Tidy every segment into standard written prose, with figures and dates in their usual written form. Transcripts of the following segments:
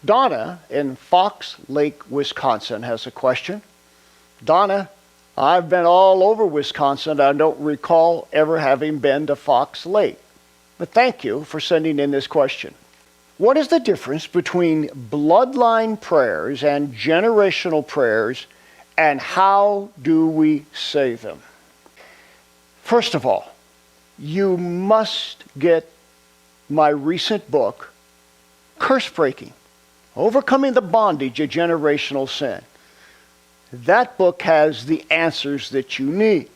Donna in Fox Lake, Wisconsin has a question. Donna, I've been all over Wisconsin. I don't recall ever having been to Fox Lake. But thank you for sending in this question. What is the difference between bloodline prayers and generational prayers, and how do we say them? First of all, you must get my recent book, Curse Breaking, Overcoming the Bondage of Generational Sin. That book has the answers that you need.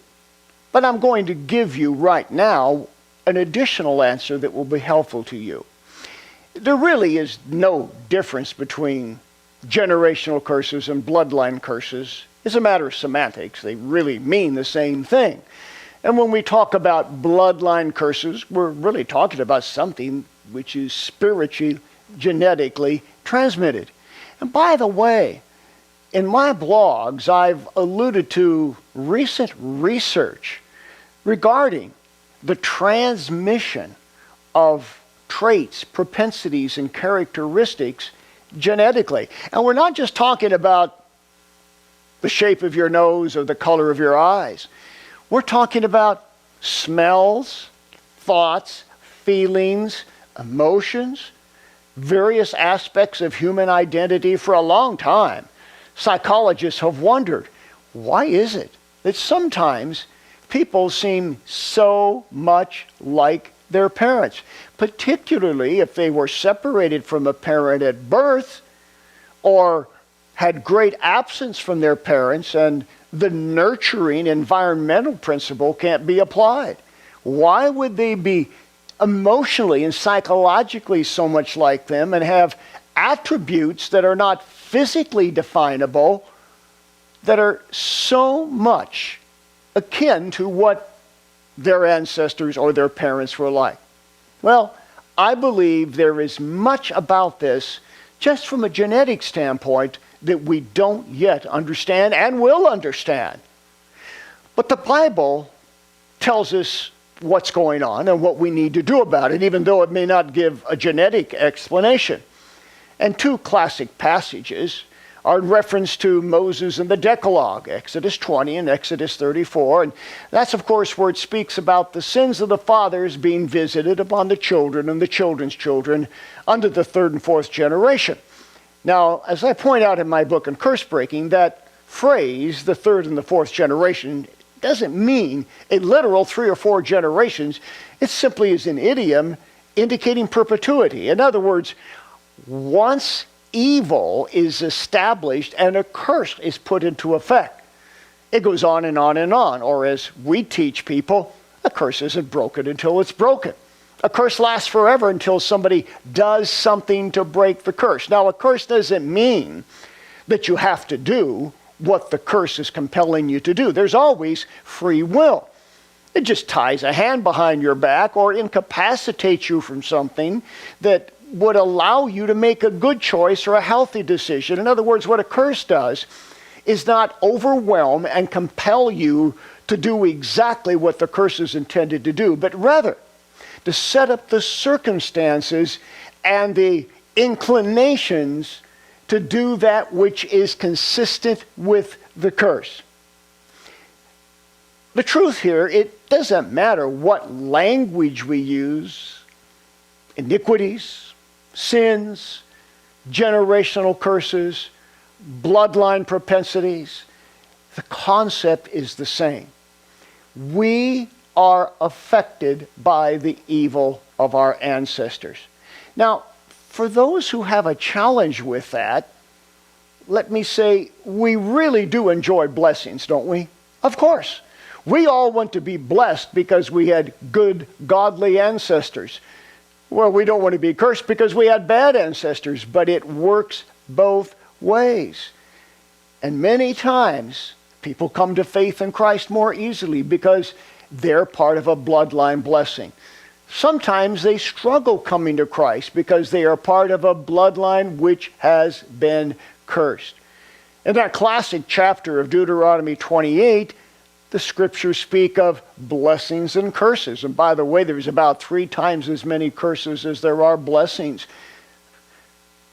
But I'm going to give you right now an additional answer that will be helpful to you. There really is no difference between generational curses and bloodline curses. It's a matter of semantics. They really mean the same thing. And when we talk about bloodline curses, we're really talking about something which is spiritually, genetically transmitted. And by the way, in my blogs, I've alluded to recent research regarding the transmission of traits, propensities, and characteristics genetically. And we're not just talking about the shape of your nose or the color of your eyes. We're talking about smells, thoughts, feelings, emotions, various aspects of human identity. For a long time, psychologists have wondered, why is it that sometimes people seem so much like their parents, particularly if they were separated from a parent at birth or had great absence from their parents and the nurturing environmental principle can't be applied. Why would they be emotionally and psychologically so much like them and have attributes that are not physically definable that are so much akin to what their ancestors or their parents were like? Well, I believe there is much about this just from a genetic standpoint that we don't yet understand and will understand. But the Bible tells us what's going on and what we need to do about it, even though it may not give a genetic explanation. And two classic passages are in reference to Moses and the Decalogue, Exodus 20 and Exodus 34. And that's, of course, where it speaks about the sins of the fathers being visited upon the children and the children's children under the third and fourth generation. Now, as I point out in my book on curse breaking, that phrase, the third and the fourth generation, doesn't mean a literal 3 or 4 generations. It simply is an idiom indicating perpetuity. In other words, once evil is established and a curse is put into effect, it goes on and on and on. Or as we teach people, a curse isn't broken until it's broken. A curse lasts forever until somebody does something to break the curse. Now, a curse doesn't mean that you have to do what the curse is compelling you to do. There's always free will. It just ties a hand behind your back or incapacitates you from something that would allow you to make a good choice or a healthy decision. In other words, what a curse does is not overwhelm and compel you to do exactly what the curse is intended to do, but rather to set up the circumstances and the inclinations to do that which is consistent with the curse. The truth here, it doesn't matter what language we use, iniquities, sins, generational curses, bloodline propensities, the concept is the same. We are affected by the evil of our ancestors. Now, for those who have a challenge with that, let me say, we really do enjoy blessings, don't we? Of course. We all want to be blessed because we had good, godly ancestors. Well, we don't want to be cursed because we had bad ancestors, but it works both ways. And many times, people come to faith in Christ more easily because they're part of a bloodline blessing. Sometimes they struggle coming to Christ because they are part of a bloodline which has been cursed. In that classic chapter of Deuteronomy 28, the scriptures speak of blessings and curses. And by the way, there's about 3 times as many curses as there are blessings.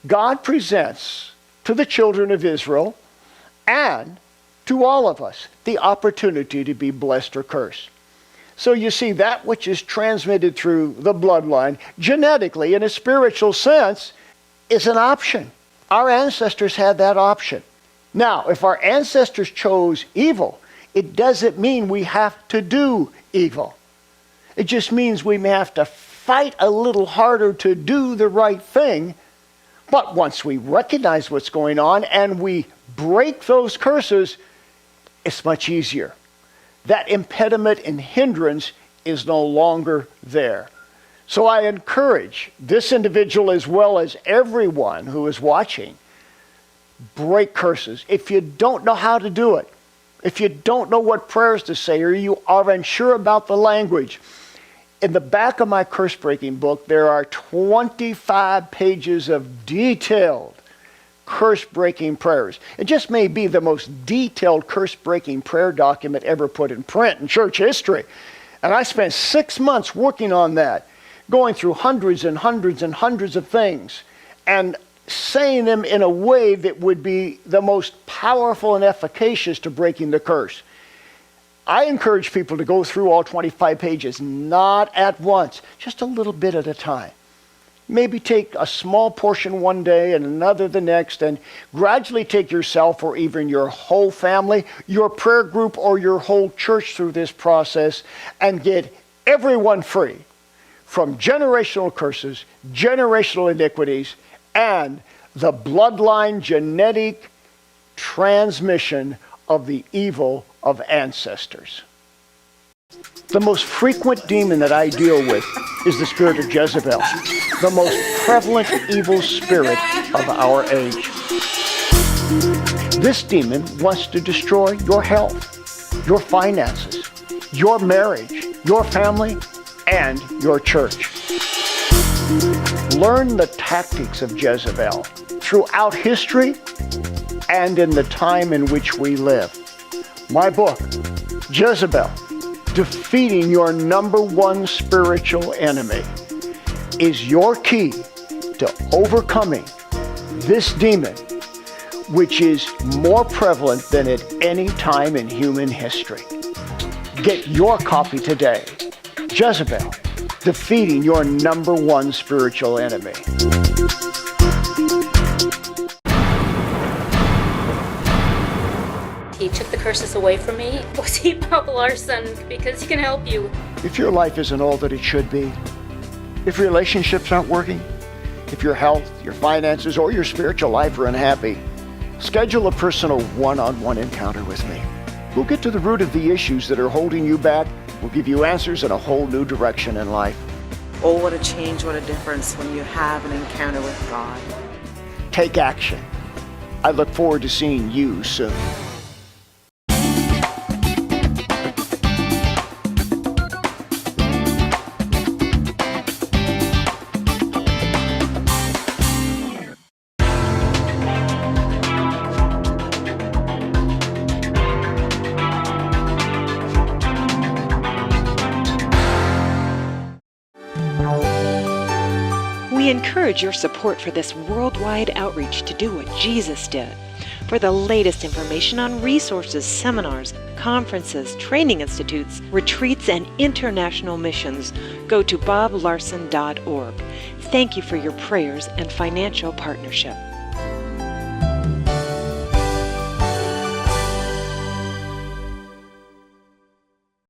God presents to the children of Israel and to all of us the opportunity to be blessed or cursed. So you see, that which is transmitted through the bloodline, genetically, in a spiritual sense, is an option. Our ancestors had that option. Now, if our ancestors chose evil, it doesn't mean we have to do evil. It just means we may have to fight a little harder to do the right thing. But once we recognize what's going on and we break those curses, it's much easier. That impediment and hindrance is no longer there. So I encourage this individual as well as everyone who is watching, break curses. If you don't know how to do it, if you don't know what prayers to say, or you are unsure about the language, in the back of my curse breaking book, there are 25 pages of detailed curse breaking prayers. It just may be the most detailed curse breaking prayer document ever put in print in church history. And I spent 6 months working on that, going through hundreds and hundreds and hundreds of things and saying them in a way that would be the most powerful and efficacious to breaking the curse. I encourage people to go through all 25 pages, not at once, just a little bit at a time. Maybe take a small portion one day and another the next, and gradually take yourself or even your whole family, your prayer group, or your whole church through this process and get everyone free from generational curses, generational iniquities, and the bloodline genetic transmission of the evil of ancestors. The most frequent demon that I deal with is the spirit of Jezebel, the most prevalent evil spirit of our age. This demon wants to destroy your health, your finances, your marriage, your family, and your church. Learn the tactics of Jezebel throughout history and in the time in which we live. My book, Jezebel, Defeating Your Number One Spiritual Enemy, is your key to overcoming this demon, which is more prevalent than at any time in human history. Get your copy today. Jezebel, Defeating Your Number One Spiritual Enemy. He took the curses away from me. Was he Bob Larson? Because he can help you. If your life isn't all that it should be, if relationships aren't working, if your health, your finances, or your spiritual life are unhappy, schedule a personal one-on-one encounter with me. We'll get to the root of the issues that are holding you back. We'll give you answers and a whole new direction in life. Oh, what a change, what a difference when you have an encounter with God. Take action. I look forward to seeing you soon. We encourage your support for this worldwide outreach to do what Jesus did. For the latest information on resources, seminars, conferences, training institutes, retreats, and international missions, go to boblarson.org. Thank you for your prayers and financial partnership.